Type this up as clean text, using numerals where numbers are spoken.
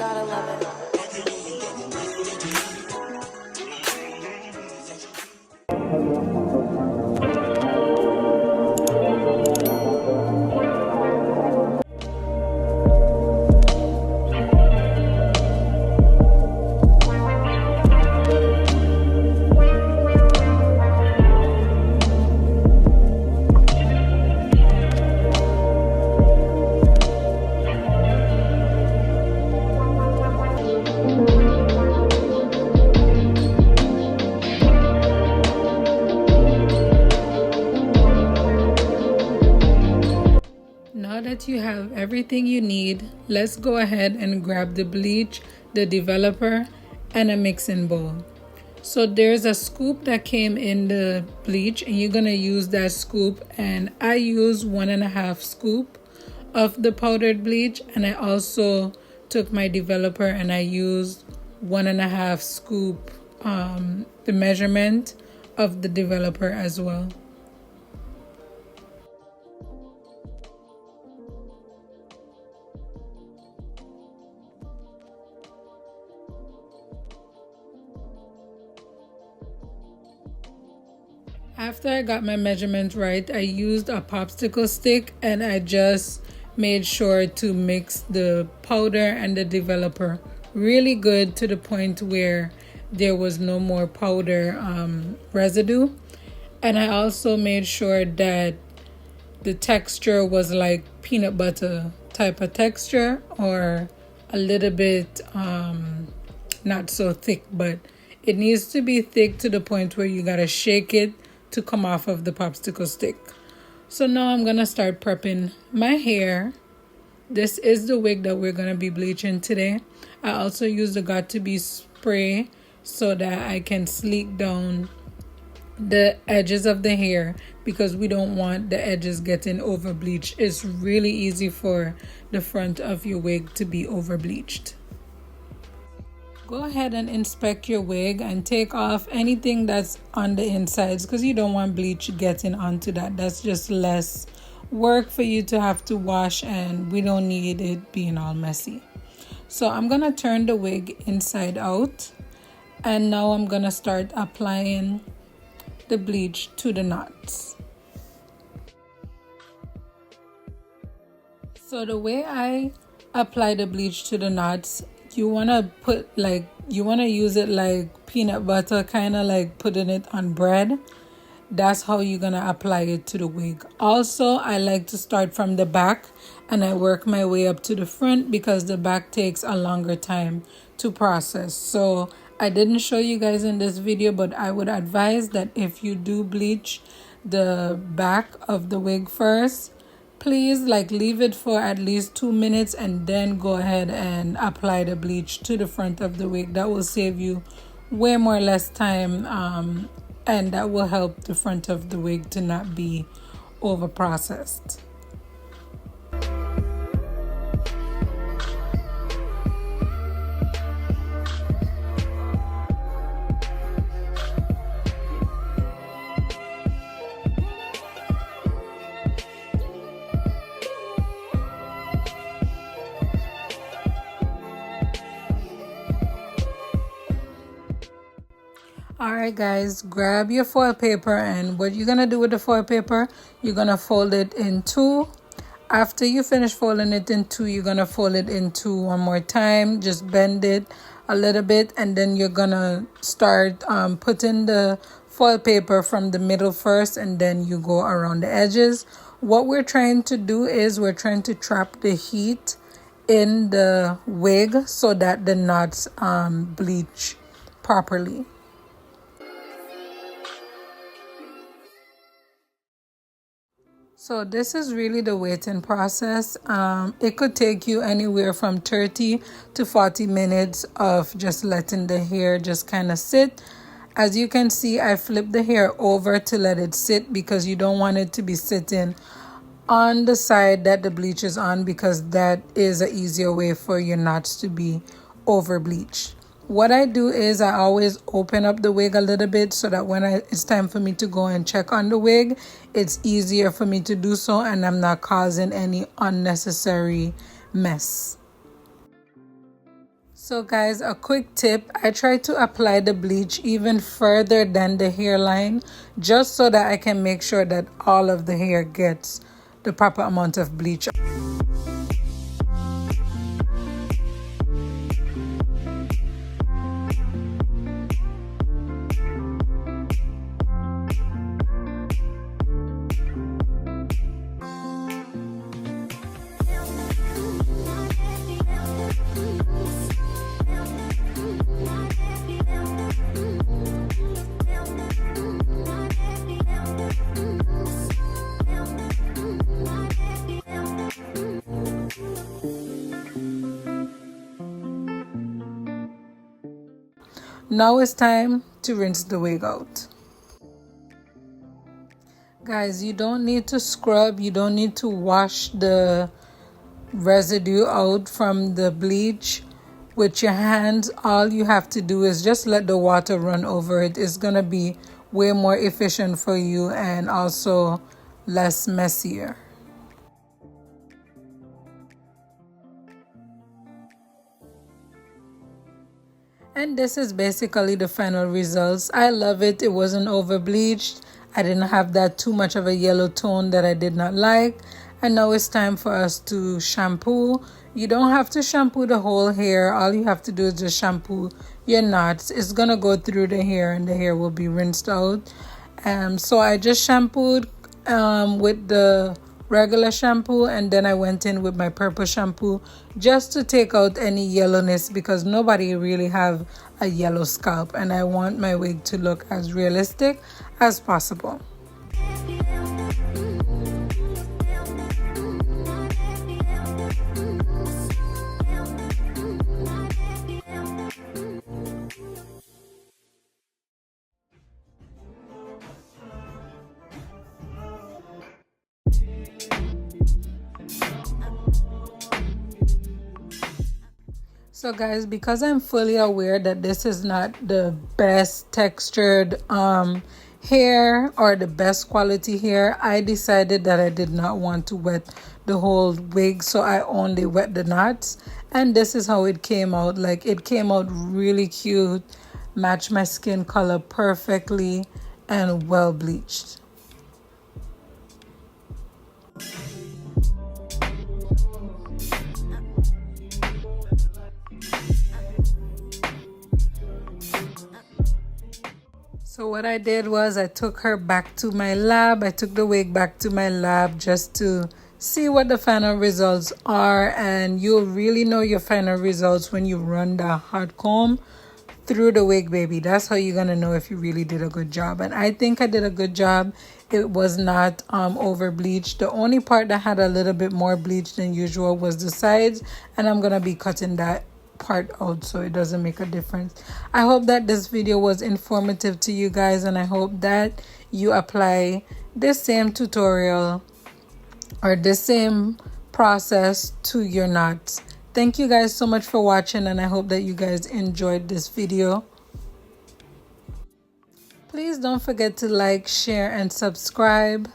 Gotta love it. Now that you have everything you need, let's go ahead and grab the bleach, the developer, and a mixing bowl. So there's a scoop that came in the bleach and you're gonna use that scoop, and I use 1.5 scoop of the powdered bleach, and I also took my developer and I used 1.5 scoop the measurement of the developer as well. After I got my measurement right, I used a popsicle stick and I just made sure to mix the powder and the developer really good to the point where there was no more powder residue. And I also made sure that the texture was like peanut butter type of texture, or a little bit not so thick, but it needs to be thick to the point where you gotta shake it to come off of the popsicle stick. So now I'm gonna start prepping my hair. This is the wig that we're gonna be bleaching today. I also use the Got To Be spray so that I can sleek down the edges of the hair, because we don't want the edges getting over bleached. It's really easy for the front of your wig to be over bleached. Go ahead and inspect your wig and take off anything that's on the insides, because you don't want bleach getting onto that. That's just less work for you to have to wash, and we don't need it being all messy. So I'm gonna turn the wig inside out, and now I'm gonna start applying the bleach to the knots. So the way I apply the bleach to the knots, you want to use it like peanut butter, kind of like putting it on bread. That's how you're going to apply it to the wig. Also, I like to start from the back and I work my way up to the front, because the back takes a longer time to process. So I didn't show you guys in this video, but I would advise that if you do bleach the back of the wig first, please leave it for at least 2 minutes and then go ahead and apply the bleach to the front of the wig. That will save you way more less time, and that will help the front of the wig to not be over processed. Alright guys, grab your foil paper, and what you're gonna do with the foil paper, you're gonna fold it in two. After you finish folding it in two, you're gonna fold it in two one more time. Just bend it a little bit, and then you're gonna start putting the foil paper from the middle first, and then you go around the edges. What we're trying to do is we're trying to trap the heat in the wig so that the knots bleach properly. So this is really the waiting process. It could take you anywhere from 30 to 40 minutes of just letting the hair just kind of sit. As you can see, I flipped the hair over to let it sit, because you don't want it to be sitting on the side that the bleach is on, because that is an easier way for your knots to be over bleached. What I do is I always open up the wig a little bit so that when it's time for me to go and check on the wig, it's easier for me to do so and I'm not causing any unnecessary mess. So guys, a quick tip, I try to apply the bleach even further than the hairline, just so that I can make sure that all of the hair gets the proper amount of bleach. Now it's time to rinse the wig out. Guys, you don't need to scrub, you don't need to wash the residue out from the bleach with your hands. All you have to do is just let the water run over it. It's gonna be way more efficient for you and also less messier. And this is basically the final results. I love it. It wasn't over bleached. I didn't have that too much of a yellow tone that I did not like. And now it's time for us to shampoo. You don't have to shampoo the whole hair. All you have to do is just shampoo your knots. It's gonna go through the hair and the hair will be rinsed out. So I just shampooed with the regular shampoo, and then I went in with my purple shampoo just to take out any yellowness, because nobody really have a yellow scalp and I want my wig to look as realistic as possible. So guys, because I'm fully aware that this is not the best textured hair or the best quality hair, I decided that I did not want to wet the whole wig, so I only wet the knots, and this is how it came out. Like, it came out really cute, matched my skin color perfectly, and well bleached. So what I did was I took her back to my lab. I took the wig back to my lab just to see what the final results are. And you'll really know your final results when you run the hot comb through the wig, baby. That's how you're going to know if you really did a good job. And I think I did a good job. It was not over bleached. The only part that had a little bit more bleach than usual was the sides. And I'm going to be cutting that part out so it doesn't make a difference. I hope that this video was informative to you guys, and I hope that you apply this same tutorial or the same process to your knots. Thank you guys so much for watching, and I hope that you guys enjoyed this video. Please don't forget to like, share, and subscribe.